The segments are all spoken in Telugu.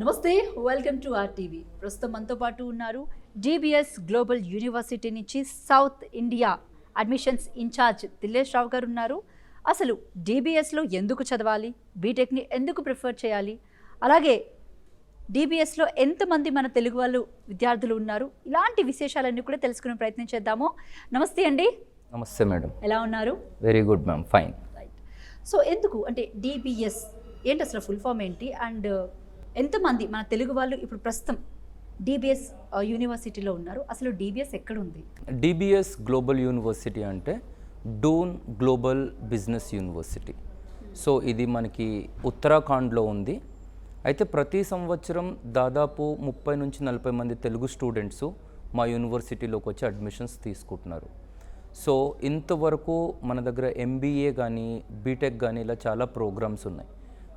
నమస్తే, వెల్కమ్ టు ఆర్టీవీ. ప్రస్తుతం మనతో పాటు ఉన్నారు డిబిఎస్ గ్లోబల్ యూనివర్సిటీ నుంచి south India admissions incharge Dillesh రావు గారు ఉన్నారు. అసలు డిబిఎస్లో ఎందుకు చదవాలి, బీటెక్ని ఎందుకు ప్రిఫర్ చేయాలి, అలాగే డిబిఎస్లో ఎంతమంది మన తెలుగు వాళ్ళు విద్యార్థులు ఉన్నారు, ఇలాంటి విశేషాలన్నీ కూడా తెలుసుకునే ప్రయత్నం చేద్దాము. నమస్తే అండి. నమస్తే మేడం. ఎలా ఉన్నారు? Very good ma'am, fine. Right. So ఎందుకు అంటే డిబిఎస్ ఏంటి, అసలు ఫుల్ ఫామ్ ఏంటి, అండ్ ఎంతమంది మన తెలుగు వాళ్ళు ఇప్పుడు ప్రస్తుతం డిబిఎస్ యూనివర్సిటీలో ఉన్నారు? అసలు డిబిఎస్ ఎక్కడ ఉంది? డిబిఎస్ గ్లోబల్ యూనివర్సిటీ అంటే Doon global business university. So ఇది మనకి ఉత్తరాఖండ్లో ఉంది. అయితే ప్రతి సంవత్సరం దాదాపు 30 నుంచి 40 మంది తెలుగు స్టూడెంట్స్ మా యూనివర్సిటీలోకి వచ్చి అడ్మిషన్స్ తీసుకుంటున్నారు. సో ఇంతవరకు మన దగ్గర ఎంబీఏ కానీ బీటెక్ కానీ ఇలా చాలా ప్రోగ్రామ్స్ ఉన్నాయి.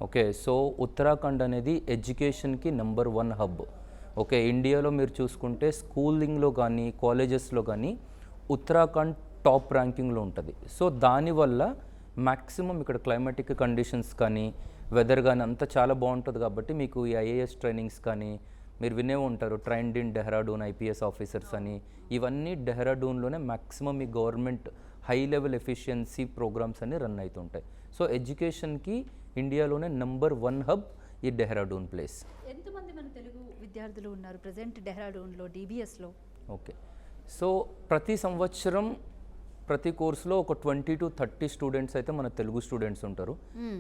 ఓకే, సో ఉత్తరాఖండ్ అనేది ఎడ్యుకేషన్కి నెంబర్ 1 హబ్. ఓకే, ఇండియాలో మీరు చూసుకుంటే స్కూలింగ్లో కానీ కాలేజెస్లో కానీ ఉత్తరాఖండ్ టాప్ ర్యాంకింగ్లో ఉంటుంది. సో దానివల్ల మ్యాక్సిమం ఇక్కడ క్లైమాటిక్ కండిషన్స్ కానీ వెదర్ కానీ అంతా చాలా బాగుంటుంది. కాబట్టి మీకు ఈ ఐఏఎస్ ట్రైనింగ్స్ కానీ మీరు వినే ఉంటారు, trained in Dehradun IPS officers అని, ఇవన్నీ డెహ్రాడూన్లోనే మ్యాక్సిమం ఈ government high level efficiency programs అన్ని రన్ అవుతుంటాయి. సో ఎడ్యుకేషన్కి ఇండియాలోనే నెంబర్ 1 హబ్ ఈ డెహ్రాడూన్ ప్లేస్. ఎంతమంది మన తెలుగు విద్యార్థులు ఉన్నారు ప్రజెంట్ డెహ్రాడూన్లో డిబిఎస్లో? ఓకే, సో ప్రతి సంవత్సరం ప్రతి కోర్సులో ఒక 20 to 30 స్టూడెంట్స్ అయితే మన తెలుగు స్టూడెంట్స్ ఉంటారు.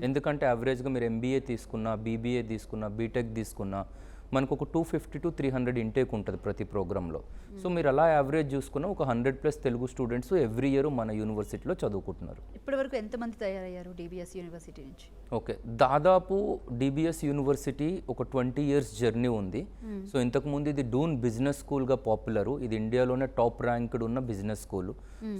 ఎందుకంటే యావరేజ్గా మీరు ఎంబీఏ తీసుకున్నా, బీబీఏ తీసుకున్నా, బీటెక్ తీసుకున్నా మనకు ఒక 250 to 300 ఇంటేక్ ఉంటుంది ప్రతి ప్రోగ్రాంలో. సో మీరు అలా యావరేజ్ చూసుకున్న ఒక 100+ తెలుగు స్టూడెంట్స్ ఎవ్రీ ఇయర్ మన యూనివర్సిటీలో చదువుకుంటున్నారు. ఇప్పటివరకు ఎంతమంది తయారయ్యారు డిబిఎస్ యూనివర్సిటీ నుంచి? ఓకే, దాదాపు డిబిఎస్ యూనివర్సిటీ ఒక 20 years జర్నీ ఉంది. సో ఇంతకుముందు ఇది డూన్ బిజినెస్ స్కూల్గా పాపులరు. ఇది ఇండియాలోనే టాప్ ర్యాంక్డ్ ఉన్న బిజినెస్ స్కూల్.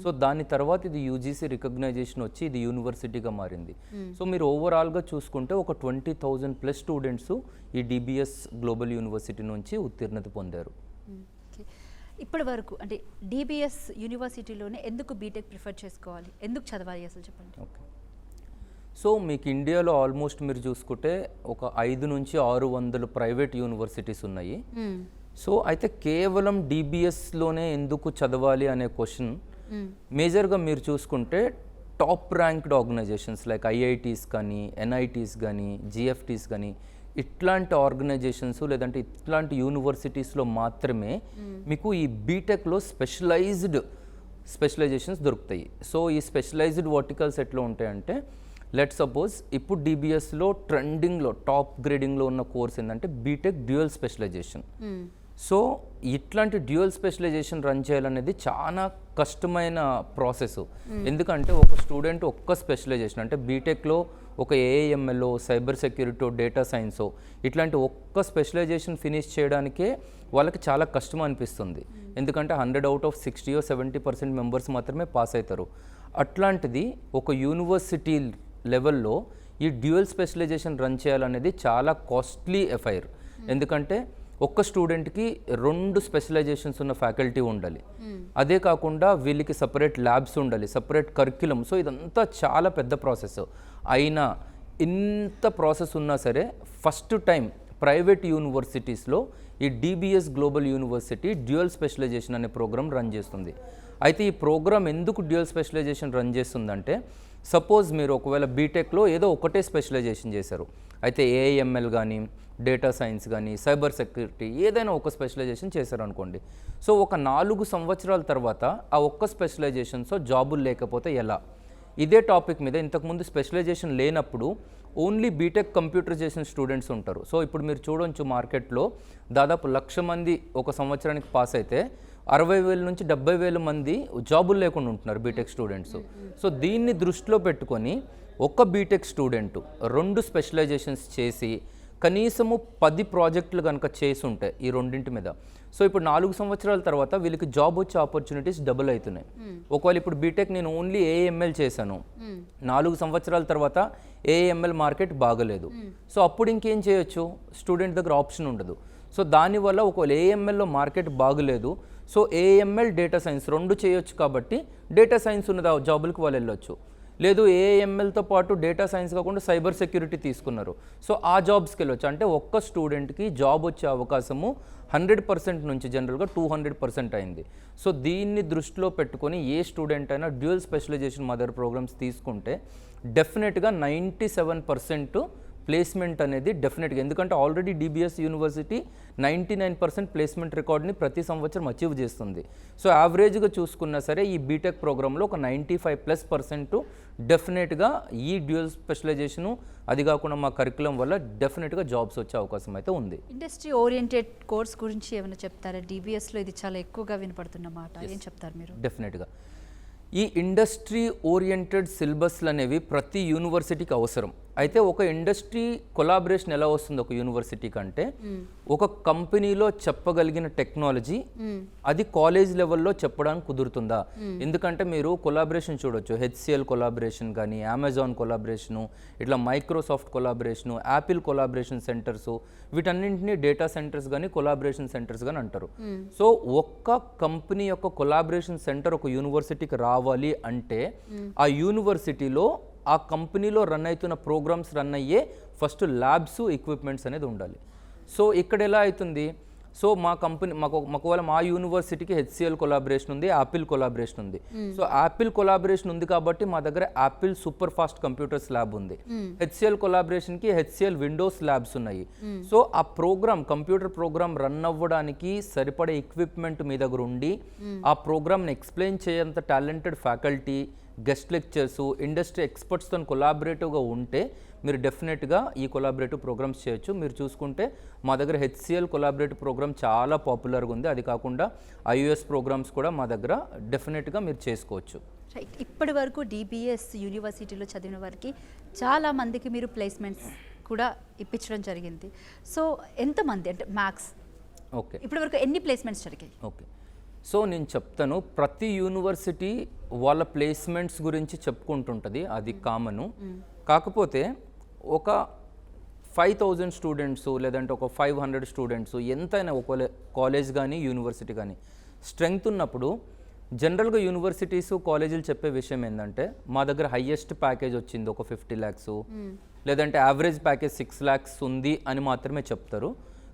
సో దాని తర్వాత ఇది యూజీసీ రికగ్నైజేషన్ వచ్చి ఇది యూనివర్సిటీగా మారింది. సో మీరు ఓవరాల్గా చూసుకుంటే ఒక 20,000+ స్టూడెంట్స్ ఈ డిబిఎస్ గ్లోబల్ యూనివర్సిటీ నుంచి ఉత్తీర్ణత పొందారు. ఇప్పటి వరకు అంటే డిబిఎస్ యూనివర్సిటీలోనే ఎందుకు బీటెక్ ప్రిఫర్ చేసుకోవాలి, ఎందుకు చదవాలి అసలు చెప్పండి. ఓకే, సో మీకు ఇండియాలో ఆల్మోస్ట్ మీరు చూసుకుంటే ఒక 500 నుంచి 600 ప్రైవేట్ యూనివర్సిటీస్ ఉన్నాయి. సో అయితే కేవలం డిబిఎస్లోనే ఎందుకు చదవాలి అనే క్వశ్చన్ మేజర్గా మీరు చూసుకుంటే top ranked organizations like IITs కానీ, ఎన్ఐటీస్ కానీ, జిఎఫ్టీస్ కానీ ఇట్లాంటి ఆర్గనైజేషన్స్ లేదంటే ఇట్లాంటి యూనివర్సిటీస్లో మాత్రమే మీకు ఈ బీటెక్లో స్పెషలైజేషన్స్ దొరుకుతాయి. సో ఈ స్పెషలైజ్డ్ వర్టికల్స్ ఎట్లా ఉంటాయంటే, లెట్ సపోజ్ ఇప్పుడు డిబిఎస్లో ట్రెండింగ్లో టాప్ గ్రేడింగ్లో ఉన్న కోర్స్ ఏంటంటే బీటెక్ డ్యూయల్ స్పెషలైజేషన్. సో ఇట్లాంటి డ్యూయల్ స్పెషలైజేషన్ రన్ చేయాలనేది చాలా కష్టమైన ప్రాసెస్. ఎందుకంటే ఒక స్టూడెంట్ ఒక్క స్పెషలైజేషన్ అంటే బీటెక్లో ఒక ఏఐఎంఎల్లో, సైబర్ సెక్యూరిటీ, డేటా సైన్సో ఇట్లాంటి ఒక్క స్పెషలైజేషన్ ఫినిష్ చేయడానికే వాళ్ళకి చాలా కష్టం అనిపిస్తుంది. ఎందుకంటే 100 out of 60 or 70% మెంబర్స్ మాత్రమే పాస్ అవుతారు. అట్లాంటిది ఒక యూనివర్సిటీ లెవెల్లో ఈ డ్యూయల్ స్పెషలైజేషన్ రన్ చేయాలనేది చాలా కాస్ట్లీ ఎఫైర్. ఎందుకంటే ఒక్క స్టూడెంట్కి 2 స్పెషలైజేషన్స్ ఉన్న ఫ్యాకల్టీ ఉండాలి. అదే కాకుండా వీళ్ళకి సపరేట్ ల్యాబ్స్ ఉండాలి, సపరేట్ కరిక్యులం. సో ఇదంతా చాలా పెద్ద ప్రాసెస్. అయినా ఇంత ప్రాసెస్ ఉన్నా సరే ఫస్ట్ టైం ప్రైవేట్ యూనివర్సిటీస్లో ఈ DBS global university dual specialization అనే ప్రోగ్రామ్ రన్ చేస్తుంది. అయితే ఈ ప్రోగ్రామ్ ఎందుకు డ్యూయల్ స్పెషలైజేషన్ రన్ చేస్తుందంటే, సపోజ్ మీరు ఒకవేళ బీటెక్లో ఏదో ఒకటే స్పెషలైజేషన్ చేశారు, అయితే ఏఐఎంఎల్ కానీ, డేటా సైన్స్ కానీ, సైబర్ సెక్యూరిటీ ఏదైనా ఒక స్పెషలైజేషన్ చేశారనుకోండి. సో ఒక 4 సంవత్సరాల తర్వాత ఆ ఒక్క స్పెషలైజేషన్స్తో జాబులు లేకపోతే ఎలా? ఇదే టాపిక్ మీద ఇంతకుముందు స్పెషలైజేషన్ లేనప్పుడు ఓన్లీ బీటెక్ కంప్యూటర్ చేసిన స్టూడెంట్స్ ఉంటారు. సో ఇప్పుడు మీరు చూడొచ్చు మార్కెట్లో దాదాపు 1,00,000 మంది ఒక సంవత్సరానికి పాస్ అయితే 60,000 నుంచి 70,000 మంది జాబులు లేకుండా ఉంటున్నారు బీటెక్ స్టూడెంట్స్. సో దీన్ని దృష్టిలో పెట్టుకొని ఒక బీటెక్ స్టూడెంట్ 2 స్పెషలైజేషన్స్ చేసి కనీసము 10 ప్రాజెక్టులు కనుక చేసి ఉంటే ఈ రెండింటి మీద, సో ఇప్పుడు 4 సంవత్సరాల తర్వాత వీళ్ళకి జాబ్ వచ్చే ఆపర్చునిటీస్ డబుల్ అవుతున్నాయి. ఒకవేళ ఇప్పుడు బీటెక్ నేను ఓన్లీ ఏఎంఎల్ చేశాను, 4 సంవత్సరాల తర్వాత ఏఎంఎల్ మార్కెట్ బాగలేదు. సో అప్పుడు ఇంకేం చేయొచ్చు, స్టూడెంట్ దగ్గర ఆప్షన్ ఉండదు. సో దానివల్ల ఒకవేళ ఏఎంఎల్లో మార్కెట్ బాగలేదు, సో ఏఎంఎల్ డేటా సైన్స్ 2 చేయొచ్చు. కాబట్టి డేటా సైన్స్ ఉన్న జాబులకు వాళ్ళు వెళ్ళొచ్చు. లేదు ఏఎంఎల్తో పాటు డేటా సైన్స్ కాకుండా సైబర్ సెక్యూరిటీ తీసుకున్నారు. సో ఆ జాబ్స్కి వెళ్ళొచ్చు. అంటే ఒక్క స్టూడెంట్కి జాబ్ వచ్చే అవకాశము 100% నుంచి జనరల్గా 200% అయింది. సో దీన్ని దృష్టిలో పెట్టుకొని ఏ స్టూడెంట్ అయినా డ్యూయల్ స్పెషలైజేషన్ మదర్ ప్రోగ్రామ్స్ తీసుకుంటే డెఫినెట్గా 97% ప్లేస్మెంట్ అనేది డెఫినెట్గా, ఎందుకంటే ఆల్రెడీ డిబిఎస్ యూనివర్సిటీ 99% ప్లేస్మెంట్ రికార్డ్ని ప్రతి సంవత్సరం అచీవ్ చేస్తుంది. సో యావరేజ్గా చూసుకున్నా సరే ఈ బీటెక్ ప్రోగ్రాంలో ఒక 95+% డెఫినెట్గా ఈ డ్యూయల్ స్పెషలైజేషను, అది కాకుండా మా కరికులం వల్ల డెఫినెట్గా జాబ్స్ వచ్చే అవకాశం అయితే ఉంది. ఇండస్ట్రీ ఓరియంటెడ్ కోర్స్ గురించి ఏమైనా చెప్తారా? డిబిఎస్లో ఇది చాలా ఎక్కువగా వినపడుతున్న మాట, ఏం చెప్తారు మీరు? డెఫినెట్గా ఈ ఇండస్ట్రీ ఓరియంటెడ్ సిలబస్లు అనేవి ప్రతి యూనివర్సిటీకి అవసరం. అయితే ఒక ఇండస్ట్రీ కొలాబరేషన్ ఎలా వస్తుంది ఒక యూనివర్సిటీ కంటే, ఒక కంపెనీలో చెప్పగలిగిన టెక్నాలజీ అది కాలేజ్ లెవెల్లో చెప్పడానికి కుదురుతుందా? ఎందుకంటే మీరు కొలాబరేషన్ చూడొచ్చు, హెచ్సిఎల్ కొలాబరేషన్ కానీ, అమెజాన్ కొలాబరేషను, ఇట్లా మైక్రోసాఫ్ట్ కొలాబరేషను, యాపిల్ కొలాబరేషన్ సెంటర్స్, వీటన్నింటినీ డేటా సెంటర్స్ కానీ కొలాబరేషన్ సెంటర్స్ కానీ అంటారు. సో ఒక్క కంపెనీ యొక్క కొలాబరేషన్ సెంటర్ ఒక యూనివర్సిటీకి రావాలి అంటే ఆ యూనివర్సిటీలో ఆ కంపెనీలో రన్ అవుతున్న ప్రోగ్రామ్స్ రన్ అయ్యే ఫస్ట్ ల్యాబ్స్, ఎక్విప్మెంట్స్ అనేది ఉండాలి. సో ఇక్కడ ఎలా అవుతుంది? సో మా కంపెనీ ఒకవేళ మా యూనివర్సిటీకి హెచ్సిఎల్ కొలాబరేషన్ ఉంది, యాపిల్ కొలాబరేషన్ ఉంది. సో యాపిల్ కొలాబరేషన్ ఉంది కాబట్టి మా దగ్గర Apple super fast computers lab ఉంది. హెచ్సిఎల్ కొలాబరేషన్కి హెచ్సిఎల్ విండోస్ ల్యాబ్స్ ఉన్నాయి. సో ఆ ప్రోగ్రామ్, కంప్యూటర్ ప్రోగ్రామ్ రన్ అవ్వడానికి సరిపడే ఎక్విప్మెంట్ మీ దగ్గర ఉండి ఆ ప్రోగ్రామ్ని ఎక్స్ప్లెయిన్ చేయంత talented faculty, guest lectures, industry ఎక్స్పర్ట్స్తో కొలాబరేటివ్గా ఉంటే మీరు డెఫినెట్గా ఈ కొలాబరేటివ్ ప్రోగ్రామ్స్ చేయొచ్చు. మీరు చూసుకుంటే మా దగ్గర హెచ్సిఎల్ కొలాబరేటివ్ ప్రోగ్రామ్ చాలా పాపులర్గా ఉంది. అది కాకుండా ఐయుఎస్ ప్రోగ్రామ్స్ కూడా మా దగ్గర డెఫినెట్గా మీరు చేసుకోవచ్చు. రైట్, ఇప్పటి వరకు డిబిఎస్ యూనివర్సిటీలో చదివిన వారికి చాలా మందికి మీరు ప్లేస్మెంట్స్ కూడా ఇప్పించడం జరిగింది. సో ఎంతమంది అంటే మ్యాక్స్ ఓకే, ఇప్పటి వరకు ఎన్ని ప్లేస్మెంట్స్ జరిగాయి? ఓకే, సో నేను చెప్తాను. ప్రతి యూనివర్సిటీ వాళ్ళ ప్లేస్మెంట్స్ గురించి చెప్పుకుంటుంటుంది, అది కామను. కాకపోతే ఒక 5000 స్టూడెంట్స్ లేదంటే ఒక 500 స్టూడెంట్స్ ఎంతైనా ఒక కాలేజ్ కానీ యూనివర్సిటీ కానీ స్ట్రెంగ్త్ ఉన్నప్పుడు జనరల్గా యూనివర్సిటీస్, కాలేజీలు చెప్పే విషయం ఏంటంటే మా దగ్గర హయ్యెస్ట్ ప్యాకేజ్ వచ్చింది ఒక 50 lakhs, లేదంటే యావరేజ్ ప్యాకేజ్ 6 lakhs ఉంది అని మాత్రమే చెప్తారు.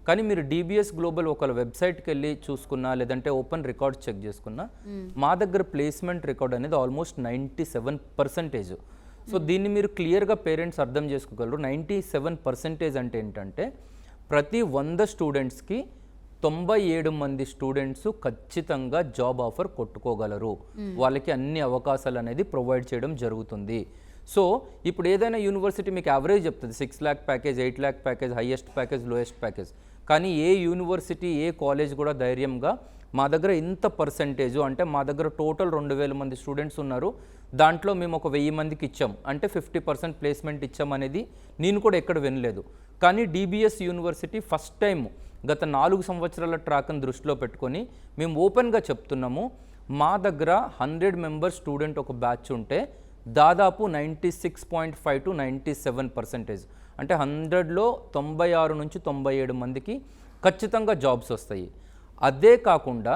కానీ మీరు డిబిఎస్ గ్లోబల్ ఒక వెబ్సైట్కి వెళ్ళి చూసుకున్నా, లేదంటే ఓపెన్ రికార్డ్ చెక్ చేసుకున్నా, మా దగ్గర ప్లేస్మెంట్ రికార్డ్ అనేది ఆల్మోస్ట్ 97%. సో దీన్ని మీరు క్లియర్గా పేరెంట్స్ అర్థం చేసుకోగలరు. 97% అంటే ఏంటంటే ప్రతి 100 స్టూడెంట్స్కి 97 మంది స్టూడెంట్స్ ఖచ్చితంగా జాబ్ ఆఫర్ కొట్టుకోగలరు. వాళ్ళకి అన్ని అవకాశాలు అనేది ప్రొవైడ్ చేయడం జరుగుతుంది. సో ఇప్పుడు ఏదైనా యూనివర్సిటీ మీకు యావరేజ్ చెప్తుంది 6 lakh package, 8 lakh package, highest package, lowest package. కానీ ఏ యూనివర్సిటీ, ఏ కాలేజ్ కూడా ధైర్యంగా మా దగ్గర ఇంత పర్సెంటేజు, అంటే మా దగ్గర టోటల్ 2000 మంది స్టూడెంట్స్ ఉన్నారు, దాంట్లో మేము ఒక 1000 మందికి ఇచ్చాం అంటే 50% ప్లేస్మెంట్ ఇచ్చాం అనేది నేను కూడా ఎక్కడ వినలేదు. కానీ డిబిఎస్ యూనివర్సిటీ ఫస్ట్ టైం గత 4 సంవత్సరాల ట్రాక్ని దృష్టిలో పెట్టుకొని మేము ఓపెన్గా చెప్తున్నాము, మా దగ్గర 100 మెంబర్స్ స్టూడెంట్ ఒక బ్యాచ్ ఉంటే దాదాపు 96.5 to 97%, అంటే 100లో 96 నుంచి 97 మందికి ఖచ్చితంగా జాబ్స్ వస్తాయి. అదే కాకుండా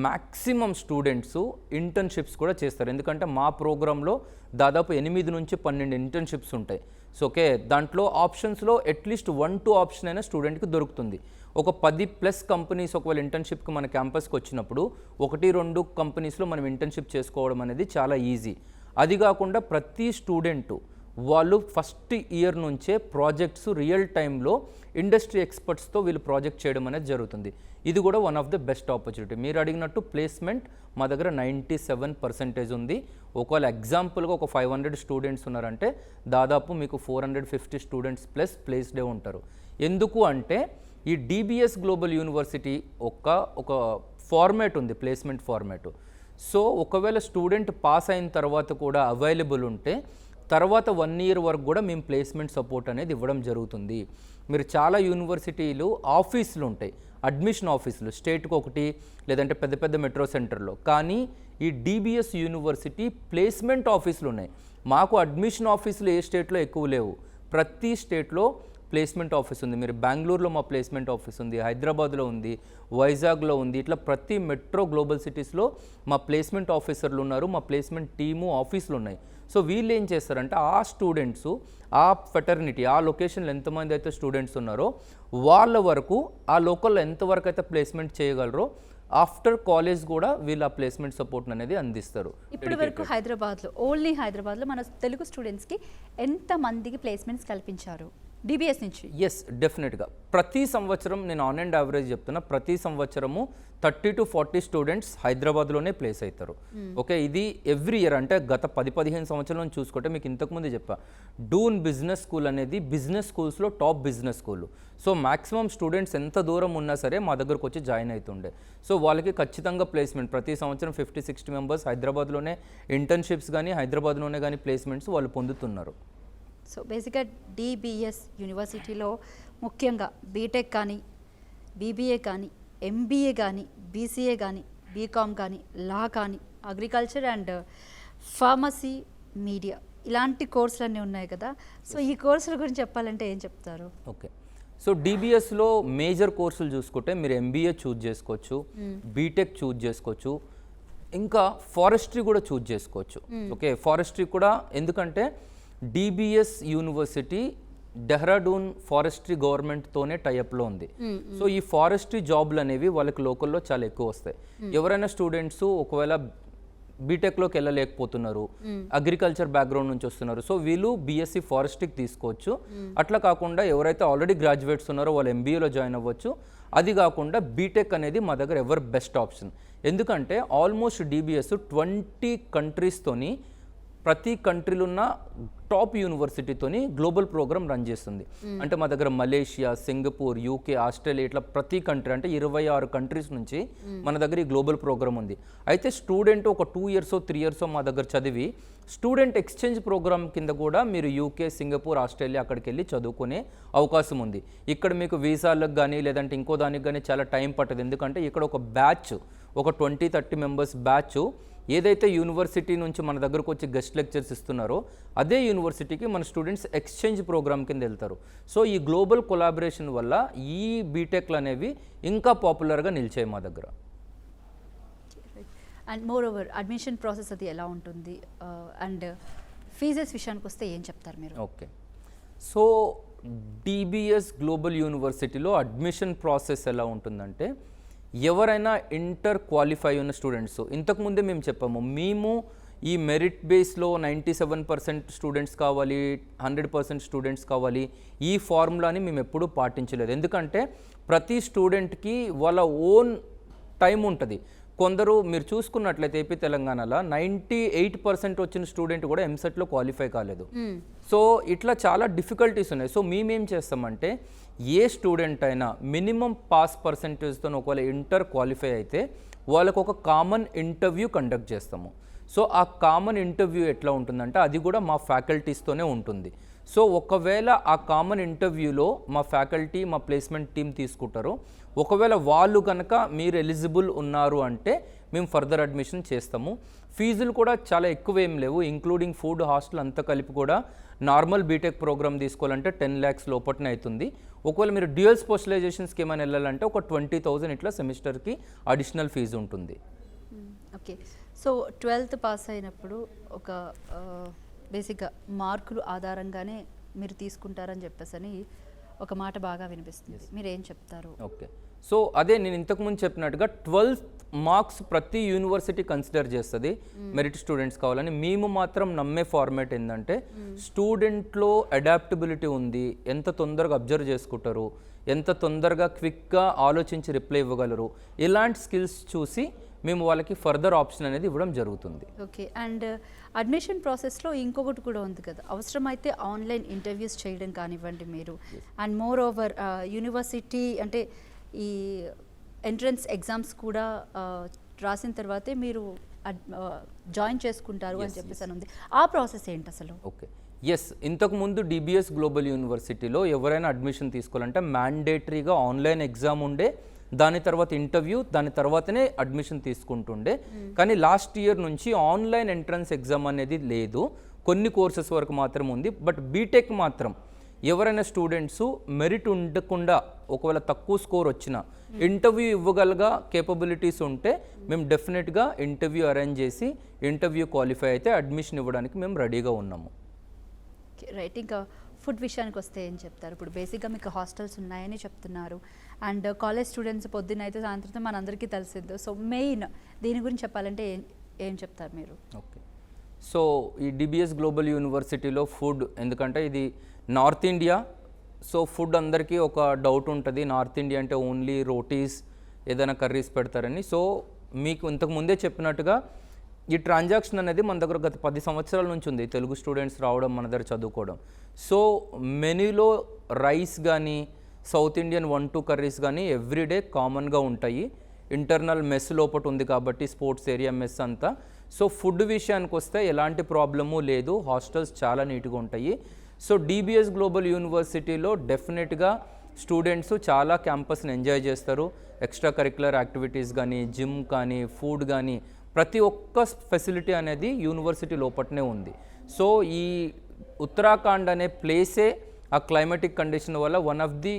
మ్యాక్సిమం స్టూడెంట్స్ ఇంటర్న్షిప్స్ కూడా చేస్తారు. ఎందుకంటే మా ప్రోగ్రాంలో దాదాపు 8 నుంచి 12 ఇంటర్న్షిప్స్ ఉంటాయి. సో ఓకే, దాంట్లో ఆప్షన్స్లో అట్లీస్ట్ 1-2 ఆప్షన్ అయినా స్టూడెంట్కి దొరుకుతుంది. ఒక 10+ కంపెనీస్ ఒకవేళ ఇంటర్న్షిప్కి మన క్యాంపస్కి వచ్చినప్పుడు 1-2 కంపెనీస్లో మనం ఇంటర్న్షిప్ చేసుకోవడం అనేది చాలా ఈజీ. అది కాకుండా ప్రతి స్టూడెంటు వాళ్ళు ఫస్ట్ ఇయర్ నుంచే ప్రాజెక్ట్స్ రియల్ టైంలో ఇండస్ట్రీ ఎక్స్పర్ట్స్తో వీళ్ళు ప్రాజెక్ట్ చేయడం అనేది జరుగుతుంది. ఇది కూడా one of the best opportunity. మీరు అడిగినట్టు ప్లేస్మెంట్ మా దగ్గర 97% ఉంది. ఒకవేళ ఎగ్జాంపుల్గా ఒక 500 స్టూడెంట్స్ ఉన్నారంటే దాదాపు మీకు 450 స్టూడెంట్స్ ప్లస్ ప్లేస్డే ఉంటారు. ఎందుకు అంటే ఈ డిబిఎస్ గ్లోబల్ యూనివర్సిటీ ఒక ఫార్మాట్ ఉంది, ప్లేస్మెంట్ ఫార్మాట్. సో ఒకవేళ స్టూడెంట్ పాస్ అయిన తర్వాత కూడా అవైలబుల్ ఉంటే తర్వాత 1 year వరకు కూడా మేము ప్లేస్మెంట్ సపోర్ట్ అనేది ఇవ్వడం జరుగుతుంది. మీరు చాలా యూనివర్సిటీలు ఆఫీసులు ఉంటాయి, అడ్మిషన్ ఆఫీసులు, స్టేట్కి ఒకటి లేదంటే పెద్ద పెద్ద మెట్రో సెంటర్లో. కానీ ఈ డిబిఎస్ యూనివర్సిటీ ప్లేస్మెంట్ ఆఫీసులు ఉన్నాయి. మాకు అడ్మిషన్ ఆఫీసులు ఏ స్టేట్లో ఎక్కువ లేవు, ప్రతి స్టేట్లో ప్లేస్మెంట్ ఆఫీస్ ఉంది. మీరు బెంగళూరులో మా ప్లేస్మెంట్ ఆఫీస్ ఉంది, హైదరాబాద్లో ఉంది, వైజాగ్లో ఉంది. ఇట్లా ప్రతి మెట్రో గ్లోబల్ సిటీస్లో మా ప్లేస్మెంట్ ఆఫీసర్లు ఉన్నారు, మా ప్లేస్మెంట్ టీము ఆఫీసులు ఉన్నాయి. సో వీళ్ళు ఏం చేస్తారంటే ఆ స్టూడెంట్స్ ఆ ఫెటర్నిటీ ఆ లొకేషన్లో ఎంతమంది అయితే స్టూడెంట్స్ ఉన్నారో వాళ్ళ వరకు ఆ లోకల్లో ఎంతవరకు అయితే ప్లేస్మెంట్ చేయగలరో ఆఫ్టర్ కాలేజ్ కూడా వీళ్ళు ఆ ప్లేస్మెంట్ సపోర్ట్ అనేది అందిస్తారు. ఇప్పటి వరకు హైదరాబాద్లో ఓన్లీ హైదరాబాద్లో మన తెలుగు స్టూడెంట్స్కి ఎంత మందికి ప్లేస్మెంట్స్ కల్పించారు డిబిఎస్ నుంచి? ఎస్, డెఫినెట్గా ప్రతి సంవత్సరం నేను ఆన్ అండ్ యావరేజ్ చెప్తున్నా, ప్రతి సంవత్సరము 30 to 40 స్టూడెంట్స్ హైదరాబాద్లోనే ప్లేస్ అవుతారు. ఓకే, ఇది ఎవ్రీ ఇయర్. అంటే గత 10-15 సంవత్సరాల నుంచి చూసుకుంటే మీకు ఇంతకుముందు చెప్పా, డూన్ బిజినెస్ స్కూల్ అనేది బిజినెస్ స్కూల్స్లో top business school. So maximum students ఎంత దూరం ఉన్నా సరే మా దగ్గరకు వచ్చి జాయిన్ అవుతుండే. సో వాళ్ళకి ఖచ్చితంగా ప్లేస్మెంట్ ప్రతి సంవత్సరం 50-60 మెంబర్స్ హైదరాబాద్లోనే ఇంటర్న్షిప్స్ కానీ హైదరాబాద్లోనే కానీ ప్లేస్మెంట్స్ వాళ్ళు పొందుతున్నారు. సో బేసిక్గా డిబిఎస్ యూనివర్సిటీలో ముఖ్యంగా బీటెక్ కానీ, బీబీఏ కానీ, ఎంబీఏ కానీ, బీసీఏ కానీ, బీకామ్ కానీ, లా కానీ, అగ్రికల్చర్ అండ్ ఫార్మసీ, మీడియా ఇలాంటి కోర్సులన్నీ ఉన్నాయి కదా. సో ఈ కోర్సుల గురించి చెప్పాలంటే ఏం చెప్తారు? ఓకే, సో డిబిఎస్లో మేజర్ కోర్సులు చూసుకుంటే మీరు ఎంబీఏ చూజ్ చేసుకోవచ్చు, బీటెక్ చూజ్ చేసుకోవచ్చు, ఇంకా ఫారెస్ట్రీ కూడా చూజ్ చేసుకోవచ్చు. ఓకే, ఫారెస్ట్రీ కూడా ఎందుకంటే డిబిఎస్ యూనివర్సిటీ డెహ్రాడూన్ ఫారెస్ట్రీ గవర్నమెంట్తోనే టైఅప్లో ఉంది. సో ఈ ఫారెస్ట్రీ జాబ్లు అనేవి వాళ్ళకి లోకల్లో చాలా ఎక్కువ వస్తాయి. ఎవరైనా స్టూడెంట్స్ ఒకవేళ బీటెక్లోకి వెళ్ళలేకపోతున్నారు, అగ్రికల్చర్ బ్యాక్గ్రౌండ్ నుంచి వస్తున్నారు, సో వీళ్ళు బీఎస్సీ ఫారెస్ట్రీకి తీసుకోవచ్చు. అట్లా కాకుండా ఎవరైతే ఆల్రెడీ గ్రాడ్యుయేట్స్ ఉన్నారో వాళ్ళు ఎంబీఏలో జాయిన్ అవ్వచ్చు. అది కాకుండా బీటెక్ అనేది మా దగ్గర ఎవర్ బెస్ట్ ఆప్షన్. ఎందుకంటే ఆల్మోస్ట్ డిబిఎస్ 20 కంట్రీస్తోని ప్రతి కంట్రీలో ఉన్న టాప్ యూనివర్సిటీతోని గ్లోబల్ ప్రోగ్రామ్ రన్ చేస్తుంది. అంటే మా దగ్గర మలేషియా, సింగపూర్, యూకే, ఆస్ట్రేలియా ఇట్లా ప్రతి కంట్రీ అంటే 26 కంట్రీస్ నుంచి మన దగ్గర ఈ గ్లోబల్ ప్రోగ్రామ్ ఉంది. అయితే స్టూడెంట్ ఒక 2 years 3 years మా దగ్గర చదివి స్టూడెంట్ ఎక్స్చేంజ్ ప్రోగ్రామ్ కింద కూడా మీరు యూకే, సింగపూర్, ఆస్ట్రేలియా అక్కడికి వెళ్ళి చదువుకునే అవకాశం ఉంది. ఇక్కడ మీకు వీసాలకు కానీ లేదంటే ఇంకో దానికి కానీ చాలా టైం పట్టదు. ఎందుకంటే ఇక్కడ ఒక బ్యాచ్, ఒక 20-30 మెంబర్స్ బ్యాచ్ ఏదైతే యూనివర్సిటీ నుంచి మన దగ్గరకు వచ్చి గెస్ట్ లెక్చర్స్ ఇస్తున్నారో అదే యూనివర్సిటీకి మన స్టూడెంట్స్ ఎక్స్చేంజ్ ప్రోగ్రామ్ కింద వెళ్తారు. సో ఈ గ్లోబల్ కొలాబరేషన్ వల్ల ఈ బీటెక్లు అనేవి ఇంకా పాపులర్గా నిలిచాయి మా దగ్గర. And more over admission process అది ఎలా ఉంటుంది అండ్ ఫీజెస్ విషయానికి వస్తే ఏం చెప్తారు మీరు? ఓకే, సో డిబిఎస్ గ్లోబల్ యూనివర్సిటీలో అడ్మిషన్ ప్రాసెస్ ఎలా ఉంటుందంటే ఎవరైనా ఇంటర్ క్వాలిఫై ఉన్న స్టూడెంట్స్, ఇంతకుముందే మేము చెప్పాము, మేము ఈ మెరిట్ బేస్లో 97% స్టూడెంట్స్ కావాలి, 100% స్టూడెంట్స్ కావాలి, ఈ ఫార్ములాని మేము ఎప్పుడూ పాటించలేదు. ఎందుకంటే ప్రతి స్టూడెంట్కి వాళ్ళ ఓన్ టైం ఉంటుంది. కొందరు మీరు చూసుకున్నట్లయితే ఏపీ తెలంగాణలో 98% వచ్చిన స్టూడెంట్ కూడా ఎంసెట్లో క్వాలిఫై కాలేదు. సో ఇట్లా చాలా డిఫికల్టీస్ ఉన్నాయి. సో మేమేం చేస్తామంటే ఏ స్టూడెంట్ అయినా మినిమం పాస్ పర్సెంటేజ్తో ఒకవేళ ఇంటర్ క్వాలిఫై అయితే వాళ్ళకు ఒక కామన్ ఇంటర్వ్యూ కండక్ట్ చేస్తాము. సో ఆ కామన్ ఇంటర్వ్యూ ఎట్లా ఉంటుందంటే అది కూడా మా ఫ్యాకల్టీస్తోనే ఉంటుంది. సో ఒకవేళ ఆ కామన్ ఇంటర్వ్యూలో మా ఫ్యాకల్టీ, మా ప్లేస్మెంట్ టీం తీసుకుంటారు. ఒకవేళ వాళ్ళు కనుక మీరు ఎలిజిబుల్ ఉన్నారు అంటే మేము ఫర్దర్ అడ్మిషన్ చేస్తాము. ఫీజులు కూడా చాలా ఎక్కువ ఏం లేవు, ఇంక్లూడింగ్ ఫుడ్, హాస్టల్ అంతా కలిపి కూడా నార్మల్ బీటెక్ ప్రోగ్రామ్ తీసుకోవాలంటే 10 lakhs లోపట్నే అవుతుంది. ఒకవేళ మీరు డ్యూయల్ స్పెషలైజేషన్స్కి ఏమైనా వెళ్ళాలంటే ఒక 20,000 ఇట్లా సెమిస్టర్కి అడిషనల్ ఫీజు ఉంటుంది. ఓకే, సో 12th పాస్ అయినప్పుడు ఒక బేసిక్గా మార్కులు ఆధారంగానే మీరు తీసుకుంటారని చెప్పేసి ఒక మాట బాగా వినిపిస్తుంది, మీరు ఏం చెప్తారు? ఓకే, సో అదే నేను ఇంతకుముందు చెప్పినట్టుగా 12th మార్క్స్ ప్రతి యూనివర్సిటీ కన్సిడర్ చేస్తుంది మెరిట్ స్టూడెంట్స్ కావాలని. మేము మాత్రం నమ్మే ఫార్మాట్ ఏంటంటే స్టూడెంట్లో అడాప్టబిలిటీ ఉంది, ఎంత తొందరగా అబ్జర్వ్ చేసుకుంటారు, ఎంత తొందరగా క్విక్గా ఆలోచించి రిప్లై ఇవ్వగలరు, ఇలాంటి స్కిల్స్ చూసి మేము వాళ్ళకి ఫర్దర్ ఆప్షన్ అనేది ఇవ్వడం జరుగుతుంది. ఓకే, అండ్ అడ్మిషన్ ప్రాసెస్లో ఇంకొకటి కూడా ఉంది కదా, అవసరమైతే ఆన్లైన్ ఇంటర్వ్యూస్ చేయడం కానివ్వండి మీరు, అండ్ మోర్ ఓవర్ యూనివర్సిటీ అంటే ఈ ఎంట్రన్స్ ఎగ్జామ్స్ కూడా రాసిన తర్వాతే మీరు జాయిన్ చేసుకుంటారు అని చెప్పేసి అని ఉంది. ఆ ప్రాసెస్ ఏంటి అసలు? ఓకే, ఎస్, ఇంతకుముందు డిబిఎస్ గ్లోబల్ యూనివర్సిటీలో ఎవరైనా అడ్మిషన్ తీసుకోవాలంటే మ్యాండేటరీగా ఆన్లైన్ ఎగ్జామ్ ఉండే, దాని తర్వాత ఇంటర్వ్యూ, దాని తర్వాతనే అడ్మిషన్ తీసుకుంటుండే. కానీ లాస్ట్ ఇయర్ నుంచి ఆన్లైన్ ఎంట్రన్స్ ఎగ్జామ్ అనేది లేదు, కొన్ని కోర్సెస్ వరకు మాత్రం ఉంది. బట్ బీటెక్ మాత్రం ఎవరైనా స్టూడెంట్స్ మెరిట్ ఉండకుండా ఒకవేళ తక్కువ స్కోర్ వచ్చినా ఇంటర్వ్యూ ఇవ్వగలగా కేపబిలిటీస్ ఉంటే మేము డెఫినెట్గా ఇంటర్వ్యూ అరేంజ్ చేసి ఇంటర్వ్యూ క్వాలిఫై అయితే అడ్మిషన్ ఇవ్వడానికి మేము రెడీగా ఉన్నాము. రైట్. ఇంకా ఫుడ్ విషయానికి వస్తే ఏం చెప్తారు? ఇప్పుడు బేసిక్గా మీకు హాస్టల్స్ ఉన్నాయని చెప్తున్నారు, అండ్ కాలేజ్ స్టూడెంట్స్ పొద్దున్న అయితే సాయంత్రం మనందరికీ తెలిసిందో. సో మెయిన్ దీని గురించి చెప్పాలంటే ఏం చెప్తారు మీరు? ఓకే, సో ఈ డిబిఎస్ గ్లోబల్ యూనివర్సిటీలో ఫుడ్, ఎందుకంటే ఇది నార్త్ ఇండియా, సో ఫుడ్ అందరికీ ఒక డౌట్ ఉంటుంది, నార్త్ ఇండియా అంటే ఓన్లీ రోటీస్ ఏదైనా కర్రీస్ పెడతారని. సో మీకు ఇంతకు ముందే చెప్పినట్టుగా ఈ ట్రాన్సాక్షన్ అనేది మన దగ్గర గత 10 సంవత్సరాల నుంచి ఉంది, తెలుగు స్టూడెంట్స్ రావడం మన దగ్గర చదువుకోవడం. సో మెనూలో రైస్ కానీ సౌత్ ఇండియన్ 1-2 కర్రీస్ కానీ ఎవ్రీడే కామన్గా ఉంటాయి. ఇంటర్నల్ మెస్ లోపల ఉంది కాబట్టి స్పోర్ట్స్ ఏరియా మెస్ అంతా. సో ఫుడ్ విషయానికి వస్తే ఎలాంటి ప్రాబ్లము లేదు, హాస్టల్స్ చాలా నీట్గా ఉంటాయి. సో డిబిఎస్ గ్లోబల్ యూనివర్సిటీలో డెఫినెట్గా స్టూడెంట్స్ చాలా క్యాంపస్ని ఎంజాయ్ చేస్తారు. ఎక్స్ట్రా కరిక్యులర్ యాక్టివిటీస్ కానీ, జిమ్ కానీ, ఫుడ్ కానీ, ప్రతి ఒక్క ఫెసిలిటీ అనేది యూనివర్సిటీ లోపలనే ఉంది. సో ఈ ఉత్తరాఖండ్ అనే ప్లేసే ఆ క్లైమాటిక్ కండిషన్ వల్ల one of the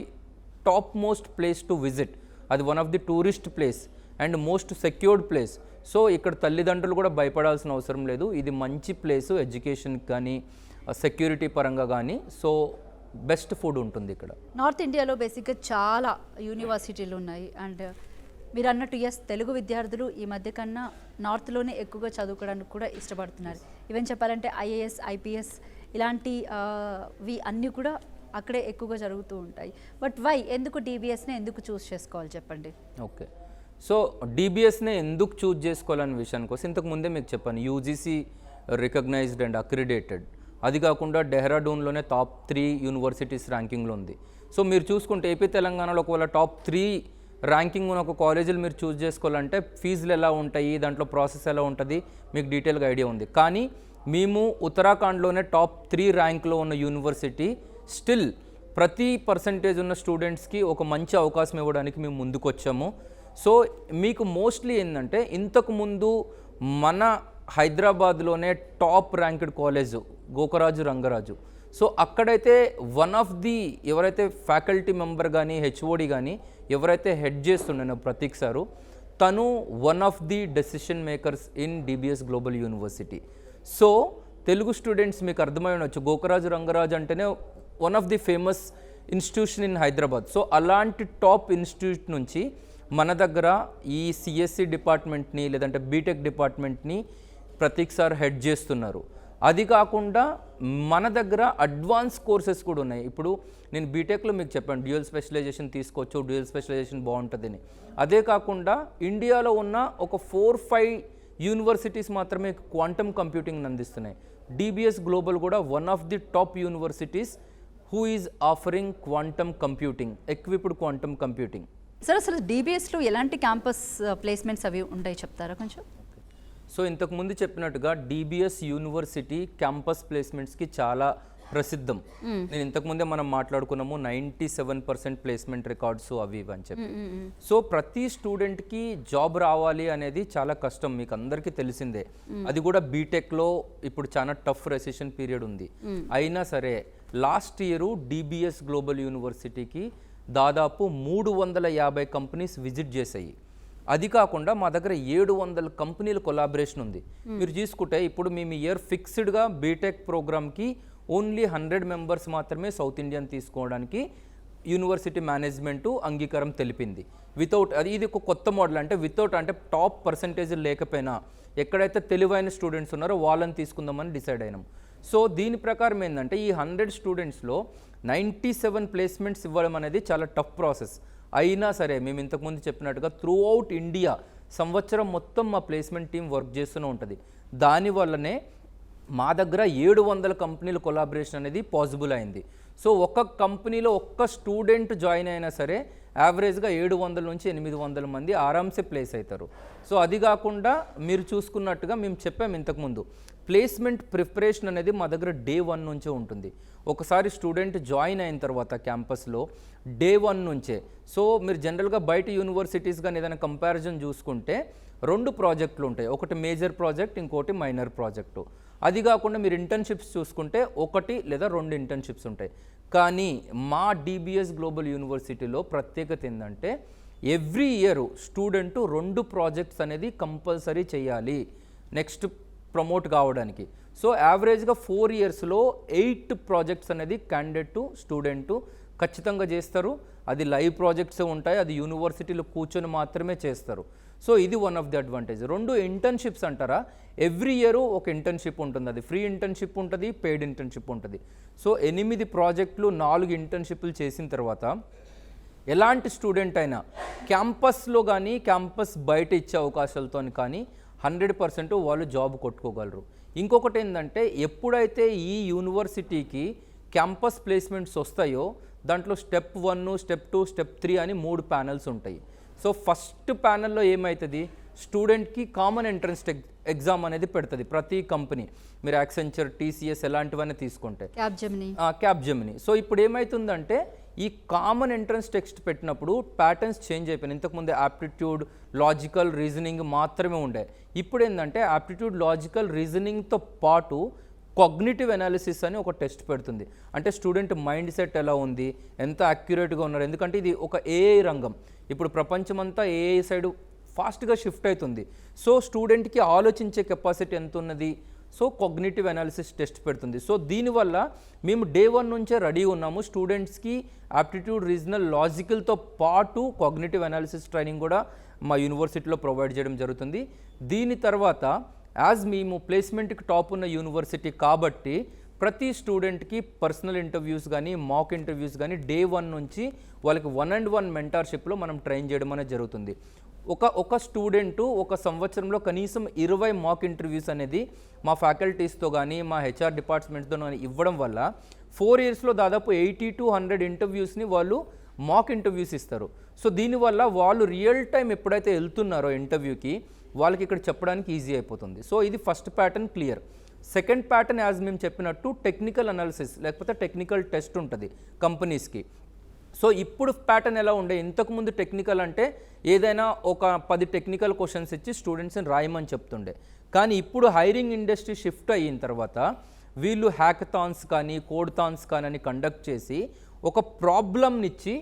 top most place to visit, అది one of the tourist place and most secured place. So ఇక్కడ తల్లిదండ్రులు కూడా భయపడాల్సిన అవసరం లేదు, ఇది మంచి ప్లేసు ఎడ్యుకేషన్కి కానీ సెక్యూరిటీ పరంగా కానీ. సో బెస్ట్ ఫుడ్ ఉంటుంది ఇక్కడ. నార్త్ ఇండియాలో బేసిక్గా చాలా యూనివర్సిటీలు ఉన్నాయి, అండ్ మీరు అన్నట్టు తెలుగు విద్యార్థులు ఈ మధ్య కన్నా నార్త్లోనే ఎక్కువగా చదువుకోవడానికి కూడా ఇష్టపడుతున్నారు. ఈవెన్ చెప్పాలంటే ఐఏఎస్, ఐపీఎస్ ఇలాంటివి అన్నీ కూడా అక్కడే ఎక్కువగా జరుగుతూ ఉంటాయి. బట్ ఎందుకు డిబిఎస్ని ఎందుకు చూస్ చేసుకోవాలి చెప్పండి? ఓకే, సో డిబిఎస్ని ఎందుకు చూజ్ చేసుకోవాలనే విషయానికి వస్తే ఇంతకు ముందే మీకు చెప్పాను, యూజీసీ రికగ్నైజ్డ్ అండ్ అక్రిడేటెడ్, అది కాకుండా డెహ్రాడూన్లోనే టాప్ 3 యూనివర్సిటీస్ ర్యాంకింగ్లో ఉంది. సో మీరు చూసుకుంటే ఏపీ తెలంగాణలో ఒకవేళ టాప్ 3 ర్యాంకింగ్ ఉన్న ఒక కాలేజీలు మీరు చూస్ చేసుకోవాలంటే ఫీజులు ఎలా ఉంటాయి, దాంట్లో ప్రాసెస్ ఎలా ఉంటుంది, మీకు డీటెయిల్గా ఐడియా ఉంది. కానీ మేము ఉత్తరాఖండ్లోనే టాప్ 3 ర్యాంక్లో ఉన్న యూనివర్సిటీ, స్టిల్ ప్రతి పర్సంటేజ్ ఉన్న స్టూడెంట్స్కి ఒక మంచి అవకాశం ఇవ్వడానికి మేము ముందుకు వచ్చాము. సో మీకు మోస్ట్లీ ఏంటంటే ఇంతకుముందు మన హైదరాబాద్లోనే top ranked college Gokaraju Rangaraju. So అక్కడైతే వన్ ఆఫ్ ది ఎవరైతే ఫ్యాకల్టీ మెంబర్ కానీ హెచ్ఓడి కానీ ఎవరైతే హెడ్ చేస్తున్నారో ప్రతీక్ సారు, తను one of the decision makers in DBS global university. So Telugu students మీకు అర్థమై ఉండొచ్చు, గోకరాజు రంగరాజు అంటేనే one of the famous institution in Hyderabad. So అలాంటి టాప్ ఇన్స్టిట్యూట్ నుంచి మన దగ్గర ఈ సిఎస్సి డిపార్ట్మెంట్ని లేదంటే బీటెక్ డిపార్ట్మెంట్ని ప్రతీక్ సార్ హెడ్ చేస్తున్నారు. అది కాకుండా మన దగ్గర అడ్వాన్స్ కోర్సెస్ కూడా ఉన్నాయి. ఇప్పుడు నేను బీటెక్లో మీకు చెప్పాను డ్యూయల్ స్పెషలైజేషన్ తీసుకోవచ్చు, డ్యూయల్ స్పెషలైజేషన్ బాగుంటుందని. అదే కాకుండా ఇండియాలో ఉన్న ఒక 4-5 యూనివర్సిటీస్ మాత్రమే క్వాంటమ్ కంప్యూటింగ్ అందిస్తున్నాయి. డిబిఎస్ గ్లోబల్ కూడా one of the top universities who is offering quantum computing, equipped quantum computing. Sir అసలు డిబిఎస్లో ఎలాంటి క్యాంపస్ ప్లేస్మెంట్స్ అవి ఉంటాయి చెప్తారా కొంచెం? సో ఇంతకుముందు చెప్పినట్టుగా డిబిఎస్ యూనివర్సిటీ క్యాంపస్ ప్లేస్మెంట్స్కి చాలా ప్రసిద్ధం. నేను ఇంతకుముందే మనం మాట్లాడుకున్నాము 97% ప్లేస్మెంట్ రికార్డ్స్ అవి ఇవి అని చెప్పి. సో ప్రతి స్టూడెంట్కి జాబ్ రావాలి అనేది చాలా కష్టం, మీకు అందరికీ తెలిసిందే. అది కూడా బీటెక్లో ఇప్పుడు చాలా టఫ్ రెసిషన్ పీరియడ్ ఉంది. అయినా సరే లాస్ట్ ఇయర్ డిబిఎస్ గ్లోబల్ యూనివర్సిటీకి దాదాపు 350 కంపెనీస్ విజిట్ చేశాయి. అది కాకుండా మా దగ్గర 700 కంపెనీల కొలాబరేషన్ ఉంది. మీరు చూసుకుంటే ఇప్పుడు మేము ఇయర్ ఫిక్స్డ్గా బీటెక్ ప్రోగ్రామ్కి ఓన్లీ 100 మెంబర్స్ మాత్రమే సౌత్ ఇండియన్ తీసుకోవడానికి యూనివర్సిటీ మేనేజ్మెంటు అంగీకారం తెలిపింది. వితౌట్ అది ఇది ఒక కొత్త మోడల్, అంటే వితౌట్ అంటే టాప్ పర్సంటేజ్ లేకపోయినా ఎక్కడైతే తెలివైన స్టూడెంట్స్ ఉన్నారో వాళ్ళని తీసుకుందామని డిసైడ్ అయినాం. సో దీని ప్రకారం ఏంటంటే ఈ 100 స్టూడెంట్స్లో 97 ప్లేస్మెంట్స్ ఇవ్వడం అనేది చాలా టఫ్ ప్రాసెస్. అయినా సరే మేము ఇంతకుముందు చెప్పినట్టుగా త్రూ అవుట్ ఇండియా సంవత్సరం మొత్తం మా ప్లేస్మెంట్ టీం వర్క్ చేస్తూనే ఉంటుంది. దానివల్లనే మా దగ్గర 700 కంపెనీల కొలాబరేషన్ అనేది పాసిబుల్ అయింది. సో ఒక్క కంపెనీలో ఒక్క స్టూడెంట్ జాయిన్ అయినా సరే యావరేజ్గా 700 నుంచి 800 మంది ఆరామ్సే ప్లేస్ అవుతారు. సో అది కాకుండా మీరు చూసుకున్నట్టుగా మేము చెప్పాము ఇంతకుముందు, ప్లేస్మెంట్ ప్రిపరేషన్ అనేది మా దగ్గర డే 1 నుంచే ఉంటుంది. ఒకసారి స్టూడెంట్ జాయిన్ అయిన తర్వాత క్యాంపస్లో డే 1 నుంచే. సో మీరు జనరల్గా బయట యూనివర్సిటీస్ కానీ ఏదైనా కంపారిజన్ చూసుకుంటే 2 ప్రాజెక్టులు ఉంటాయి, ఒకటి మేజర్ ప్రాజెక్ట్, ఇంకోటి మైనర్ ప్రాజెక్టు. అది కాకుండా మీరు ఇంటర్న్షిప్స్ చూసుకుంటే 1 లేదా 2 ఇంటర్న్షిప్స్ ఉంటాయి. కానీ మా డిబిఎస్ గ్లోబల్ యూనివర్సిటీలో ప్రత్యేకత ఏంటంటే ఎవ్రీ ఇయర్ స్టూడెంట్ 2 ప్రాజెక్ట్స్ అనేది కంపల్సరీ చేయాలి నెక్స్ట్ ప్రమోట్ కావడానికి. సో యావరేజ్గా 4 ఇయర్స్లో 8 ప్రాజెక్ట్స్ అనేది క్యాండిడేట్ స్టూడెంట్ ఖచ్చితంగా చేస్తారు. అది లైవ్ ప్రాజెక్ట్స్ ఉంటాయి, అది యూనివర్సిటీలో కూర్చొని మాత్రమే చేస్తారు. సో ఇది one of the advantage. 2 internships అంటారా, ఎవ్రీ ఇయర్ ఒక ఇంటర్న్షిప్ ఉంటుంది. అది ఫ్రీ ఇంటర్న్షిప్ ఉంటుంది, పెయిడ్ ఇంటర్న్షిప్ ఉంటుంది. సో 8 ప్రాజెక్టులు 4 ఇంటర్న్షిప్లు చేసిన తర్వాత ఎలాంటి స్టూడెంట్ అయినా క్యాంపస్లో కానీ క్యాంపస్ బయట ఇచ్చే అవకాశాలతో కానీ 100% వాళ్ళు జాబ్ కొట్టుకోగలరు. ఇంకొకటి ఏంటంటే ఎప్పుడైతే ఈ యూనివర్సిటీకి క్యాంపస్ ప్లేస్మెంట్స్ వస్తాయో దాంట్లో స్టెప్ 1, స్టెప్ 2, స్టెప్ 3 అని 3 ప్యానల్స్ ఉంటాయి. సో ఫస్ట్ ప్యానల్లో ఏమవుతుంది, స్టూడెంట్కి కామన్ ఎంట్రన్స్ ఎగ్జామ్ అనేది పెడుతుంది ప్రతి కంపెనీ. మీరు యాక్సెంచర్, టీసీఎస్ ఎలాంటివన్నీ తీసుకుంటే క్యాప్జెమిని. సో ఇప్పుడు ఏమవుతుందంటే ఈ కామన్ ఎంట్రన్స్ టెక్స్ట్ పెట్టినప్పుడు ప్యాటర్న్స్ చేంజ్ అయిపోయినాయి. ఇంతకుముందు యాప్టిట్యూడ్, లాజికల్, రీజనింగ్ మాత్రమే ఉండే. ఇప్పుడు ఏంటంటే యాప్టిట్యూడ్, లాజికల్, రీజనింగ్తో పాటు కాగ్నిటివ్ అనాలిసిస్ అని ఒక టెస్ట్ పెడుతుంది. అంటే స్టూడెంట్ మైండ్ సెట్ ఎలా ఉంది, ఎంత అక్యురేట్గా ఉన్నారు. ఎందుకంటే ఇది ఒక ఏఐ రంగం. ఇప్పుడు ప్రపంచమంతా ఏఐ సైడ్ ఫాస్ట్గా షిఫ్ట్ అవుతుంది. సో స్టూడెంట్కి ఆలోచించే కెపాసిటీ ఎంత ఉన్నది, సో కాగ్నిటివ్ అనాలిసిస్ టెస్ట్ పెడుతుంది. సో దీనివల్ల మేము డే 1 నుంచే రెడీ ఉన్నాము. స్టూడెంట్స్కి యాప్టిట్యూడ్, రీజనల్, లాజికల్తో పాటు కాగ్నిటివ్ అనాలిసిస్ ట్రైనింగ్ కూడా మా యూనివర్సిటీలో ప్రొవైడ్ చేయడం జరుగుతుంది. దీని తర్వాత యాజ్ మేము ప్లేస్మెంట్కి టాప్ ఉన్న యూనివర్సిటీ కాబట్టి ప్రతి స్టూడెంట్కి పర్సనల్ ఇంటర్వ్యూస్ కానీ మాక్ ఇంటర్వ్యూస్ కానీ డే 1 నుంచి వాళ్ళకి 1-on-1 మెంటార్షిప్లో మనం ట్రైన్ చేయడం అనేది జరుగుతుంది. ఒక స్టూడెంటు ఒక సంవత్సరంలో కనీసం 20 మాక్ ఇంటర్వ్యూస్ అనేది మా ఫ్యాకల్టీస్తో కానీ మా హెచ్ఆర్ డిపార్ట్మెంట్తో కానీ ఇవ్వడం వల్ల 4 ఇయర్స్లో దాదాపు 80 to 100 ఇంటర్వ్యూస్ని వాళ్ళు మాక్ ఇంటర్వ్యూస్ ఇస్తారు. సో దీనివల్ల వాళ్ళు రియల్ టైం ఎప్పుడైతే వెళ్తున్నారో ఇంటర్వ్యూకి వాళ్ళకి ఇక్కడ చెప్పడానికి ఈజీ అయిపోతుంది. సో ఇది first pattern clear. Second pattern as మేము చెప్పినట్టు టెక్నికల్ అనాలిసిస్ లేకపోతే టెక్నికల్ టెస్ట్ ఉంటుంది కంపెనీస్కి. సో ఇప్పుడు ప్యాటర్న్ ఎలా ఉండే, ఇంతకుముందు టెక్నికల్ అంటే ఏదైనా ఒక 10 టెక్నికల్ క్వశ్చన్స్ ఇచ్చి స్టూడెంట్స్ని రాయమని చెప్తుండే. కానీ ఇప్పుడు హైరింగ్ ఇండస్ట్రీ షిఫ్ట్ అయిన తర్వాత వీళ్ళు హ్యాకథాన్స్ కానీ కోడ్థాన్స్ కానీ అని కండక్ట్ చేసి ఒక ప్రాబ్లమ్నిచ్చి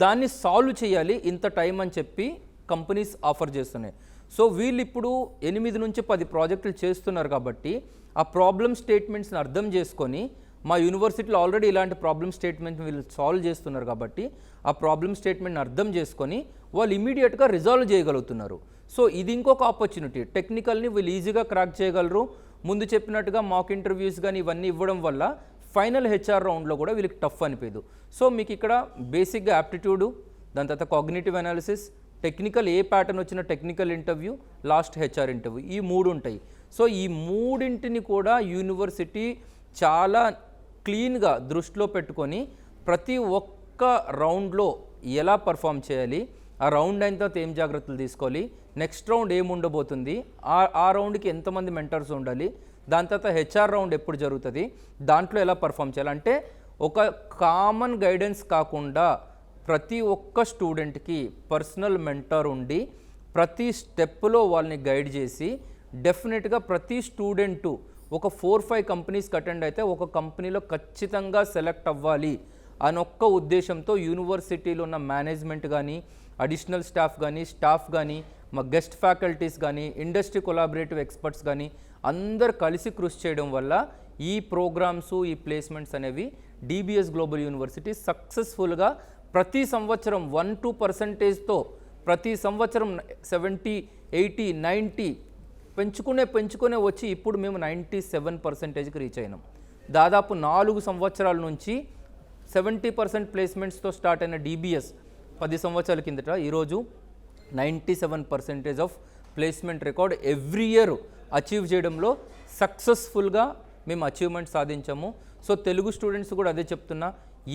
దాన్ని సాల్వ్ చేయాలి ఇంత టైం అని చెప్పి కంపెనీస్ ఆఫర్ చేస్తున్నాయి. సో వీళ్ళు ఇప్పుడు 8 నుంచి 10 ప్రాజెక్టులు చేస్తున్నారు కాబట్టి ఆ ప్రాబ్లమ్ స్టేట్మెంట్స్ని అర్థం చేసుకొని మా యూనివర్సిటీలో ఆల్రెడీ ఇలాంటి ప్రాబ్లమ్ స్టేట్మెంట్ వీళ్ళు సాల్వ్ చేస్తున్నారు కాబట్టి ఆ ప్రాబ్లమ్ స్టేట్మెంట్ని అర్థం చేసుకొని వాళ్ళు ఇమీడియట్గా రిజాల్వ్ చేయగలుగుతున్నారు. సో ఇది ఇంకొక ఆపర్చునిటీ. టెక్నికల్ని వీళ్ళు ఈజీగా క్రాక్ చేయగలరు. ముందు చెప్పినట్టుగా మాక్ ఇంటర్వ్యూస్ కానీ ఇవన్నీ ఇవ్వడం వల్ల ఫైనల్ హెచ్ఆర్ రౌండ్లో కూడా వీళ్ళకి టఫ్ అనిపించదు. సో మీకు ఇక్కడ బేసిక్గా యాప్టిట్యూడు, దాని తర్వాత కాగ్నిటివ్ అనాలిసిస్, టెక్నికల్ ఏ ప్యాటర్న్ వచ్చిన technical interview, last HR interview, ఈ 3 ఉంటాయి. సో ఈ 3ంటిని కూడా యూనివర్సిటీ చాలా క్లీన్గా దృష్టిలో పెట్టుకొని ప్రతి ఒక్క రౌండ్లో ఎలా పర్ఫామ్ చేయాలి, ఆ రౌండ్ అయిన తర్వాత ఏం జాగ్రత్తలు తీసుకోవాలి, నెక్స్ట్ రౌండ్ ఏమి ఉండబోతుంది, ఆ రౌండ్కి ఎంతమంది మెంటర్స్ ఉండాలి, దాని తర్వాత హెచ్ఆర్ రౌండ్ ఎప్పుడు జరుగుతుంది, దాంట్లో ఎలా పర్ఫామ్ చేయాలి. అంటే ఒక కామన్ గైడెన్స్ కాకుండా ప్రతి ఒక్క స్టూడెంట్కి పర్సనల్ మెంటర్ ఉండి ప్రతి స్టెప్లో వాళ్ళని గైడ్ చేసి డెఫినెట్గా ప్రతి స్టూడెంటు ఒక 4-5 కంపెనీస్కి అటెండ్ అయితే ఒక కంపెనీలో ఖచ్చితంగా సెలెక్ట్ అవ్వాలి అనొక్క ఉద్దేశంతో యూనివర్సిటీలో ఉన్న మేనేజ్మెంట్ కానీ, అడిషనల్ స్టాఫ్ కానీ, మా గెస్ట్ ఫ్యాకల్టీస్ కానీ, ఇండస్ట్రీ కొలాబరేటివ్ ఎక్స్పర్ట్స్ కానీ అందరు కలిసి కృషి చేయడం వల్ల ఈ ప్రోగ్రామ్స్, ఈ ప్లేస్మెంట్స్ అనేవి డిబిఎస్ గ్లోబల్ యూనివర్సిటీ సక్సెస్ఫుల్గా ప్రతి సంవత్సరం 1-2%తో ప్రతి సంవత్సరం 70, 80, 90 పెంచుకునే వచ్చి ఇప్పుడు మేము 97%కి రీచ్ అయినాం. దాదాపు 4 సంవత్సరాల నుంచి 70% ప్లేస్మెంట్స్తో స్టార్ట్ అయిన డిబిఎస్ 10 సంవత్సరాల కిందట ఈరోజు 97% of placement record every year achieve చేయడంలో సక్సెస్ఫుల్గా మేము అచీవ్మెంట్ సాధించాము. సో తెలుగు స్టూడెంట్స్ కూడా అదే చెప్తున్నా,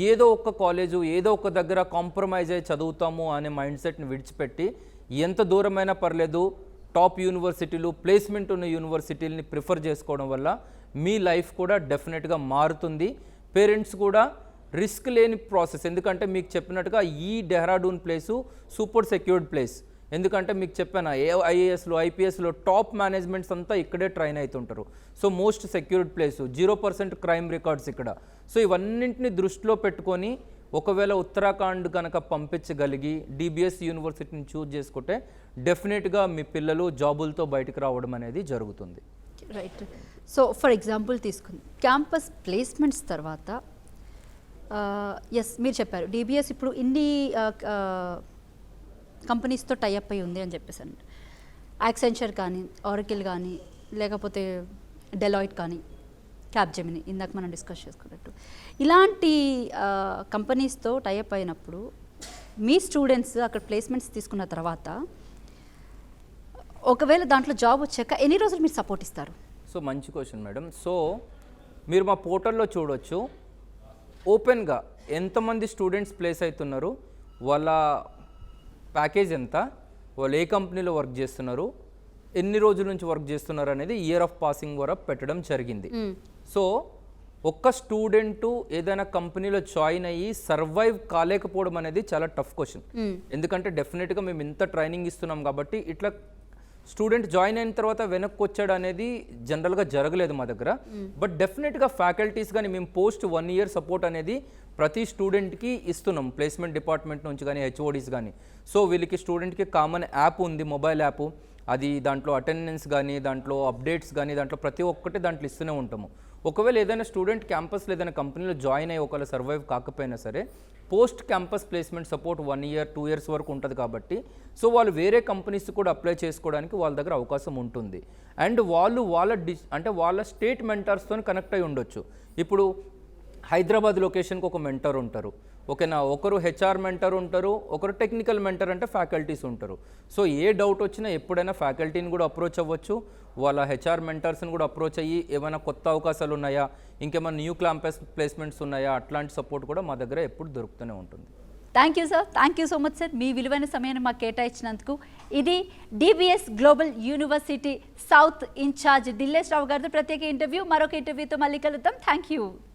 ఏదో ఒక కాలేజు ఏదో ఒక దగ్గర కాంప్రమైజ్ అయ్యి చదువుతాము అనే మైండ్ సెట్ని విడిచిపెట్టి ఎంత దూరమైనా పర్లేదు టాప్ యూనివర్సిటీలు, ప్లేస్మెంట్ ఉన్న యూనివర్సిటీలని ప్రిఫర్ చేసుకోవడం వల్ల మీ లైఫ్ కూడా డెఫినెట్గా మారుతుంది. పేరెంట్స్ కూడా రిస్క్ లేని ప్రాసెస్, ఎందుకంటే మీకు చెప్పినట్టుగా ఈ Dehradun place super secured place. ఎందుకంటే మీకు చెప్పాను ఐఏఎస్లో ఐపీఎస్లో టాప్ మేనేజ్మెంట్స్ అంతా ఇక్కడే ట్రైన్ అవుతుంటారు. So most secured place, 0% crime records ఇక్కడ. సో ఇవన్నింటిని దృష్టిలో పెట్టుకొని ఒకవేళ ఉత్తరాఖండ్ కనుక పంపించగలిగి డిబిఎస్ యూనివర్సిటీని చూజ్ చేసుకుంటే డెఫినెట్గా మీ పిల్లలు జాబులతో బయటకు రావడం అనేది జరుగుతుంది. రైట్. సో ఫర్ ఎగ్జాంపుల్ తీసుకుంది క్యాంపస్ ప్లేస్మెంట్స్ తర్వాత ఎస్ మీరు చెప్పారు డిబిఎస్ ఇప్పుడు ఇన్ని కంపెనీస్తో టైఅప్ అయి ఉంది అని చెప్పేసాను. యాక్సెంచర్ కానీ, ఆరకిల్ కానీ, లేకపోతే డెలాయిట్ కానీ, క్యాప్జెమిని ఇందాక మనం డిస్కస్ చేసుకున్నట్టు ఇలాంటి కంపెనీస్తో టైఅప్ అయినప్పుడు మీ స్టూడెంట్స్ అక్కడ ప్లేస్మెంట్స్ తీసుకున్న తర్వాత ఒకవేళ దాంట్లో జాబ్ వచ్చాక ఎన్ని రోజులు మీరు సపోర్ట్ ఇస్తారు? సో మంచి క్వశ్చన్ మేడం. సో మీరు మా పోర్టల్లో చూడొచ్చు ఓపెన్గా ఎంతమంది స్టూడెంట్స్ ప్లేస్ అవుతున్నారు, వాళ్ళ ప్యాకేజ్ ఎంత, వాళ్ళు ఏ కంపెనీలో వర్క్ చేస్తున్నారు, ఎన్ని రోజుల నుంచి వర్క్ చేస్తున్నారు అనేది ఇయర్ ఆఫ్ పాసింగ్ ద్వారా పెట్టడం జరిగింది. సో ఒక్క స్టూడెంట్ ఏదైనా కంపెనీలో జాయిన్ అయ్యి సర్వైవ్ కాలేకపోవడం అనేది చాలా టఫ్ క్వశ్చన్. ఎందుకంటే డెఫినెట్గా మేము ఇంత ట్రైనింగ్ ఇస్తున్నాం కాబట్టి ఇట్లా స్టూడెంట్ జాయిన్ అయిన తర్వాత వెనక్కి వచ్చాడు అనేది జనరల్గా జరగలేదు మా దగ్గర. బట్ డెఫినెట్గా ఫ్యాకల్టీస్ కానీ మేము పోస్ట్ 1 year సపోర్ట్ అనేది ప్రతి స్టూడెంట్కి ఇస్తున్నాం, ప్లేస్మెంట్ డిపార్ట్మెంట్ నుంచి కానీ హెచ్ఓడీస్ కానీ. సో వీళ్ళకి స్టూడెంట్కి కామన్ యాప్ ఉంది, మొబైల్ యాప్. అది దాంట్లో అటెండెన్స్ కానీ, దాంట్లో అప్డేట్స్ కానీ, దాంట్లో ప్రతి ఒక్కటి దాంట్లో ఇస్తూనే ఉంటాము. ఒకవేళ ఏదైనా స్టూడెంట్ క్యాంపస్లో ఏదైనా కంపెనీలో జాయిన్ అయ్యి ఒకవేళ సర్వైవ్ కాకపోయినా సరే post campus placement support 1 year 2 years వరకు ఉంటుంది కాబట్టి సో వాళ్ళు వేరే కంపెనీస్ కూడా అప్లై చేసుకోవడానికి వాళ్ళ దగ్గర అవకాశం ఉంటుంది. అండ్ వాళ్ళు వాళ్ళ స్టేట్ మెంటర్స్తో కనెక్ట్ అయి ఉండొచ్చు. ఇప్పుడు హైదరాబాద్ లొకేషన్కి ఒక మెంటర్ ఉంటారు, ఓకేనా, ఒకరు హెచ్ఆర్ మెంటర్ ఉంటారు, ఒకరు టెక్నికల్ మెంటర్ అంటే ఫ్యాకల్టీస్ ఉంటారు. సో ఏ డౌట్ వచ్చినా ఎప్పుడైనా ఫ్యాకల్టీని కూడా అప్రోచ్ అవ్వచ్చు, వాళ్ళ హెచ్ఆర్ మెంటర్స్ని కూడా అప్రోచ్ అయ్యి ఏమైనా కొత్త అవకాశాలు ఉన్నాయా, ఇంకేమైనా న్యూ క్యాంపస్ ప్లేస్మెంట్స్ ఉన్నాయా, అట్లాంటి సపోర్ట్ కూడా మా దగ్గర ఎప్పుడు దొరుకుతూనే ఉంటుంది. Thank you sir, thank you so much sir, మీ విలువైన సమయాన్ని మాకు కేటాయించినందుకు. ఇది DBS global university south in charge Dillesh Rao గారితో ప్రత్యేక ఇంటర్వ్యూ. మరొక ఇంటర్వ్యూతో మళ్ళీ కలుద్దాం. Thank you.